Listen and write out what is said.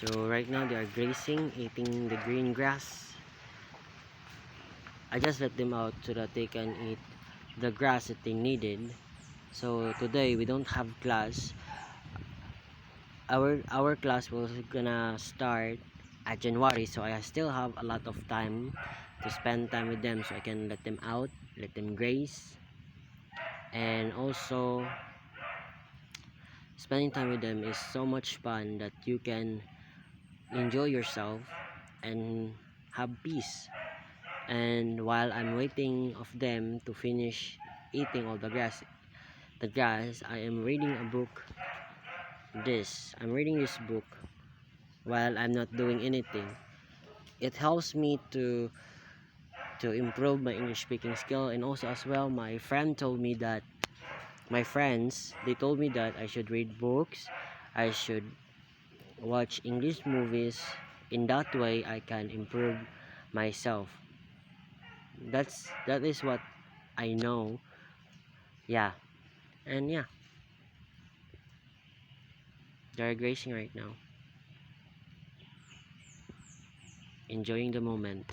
So right now they are grazing, eating the green grass. I just let them out so that they can eat the grass that they needed. So today we don't have class. Our class was gonna start at January, so I still have a lot of time to spend time with them, so I can let them out, let them graze, and also spending time with them is so much fun that you can enjoy yourself and have peace. And while I'm waiting of them to finish eating all the grass, I am reading a book. I'm reading this book while I'm not doing anything. It helps me to improve my English speaking skill, and also as well my friends they told me that I should read books, I should watch English movies. In that way I can improve myself. That is what I know. Yeah. And yeah, they're grazing right now, enjoying the moment.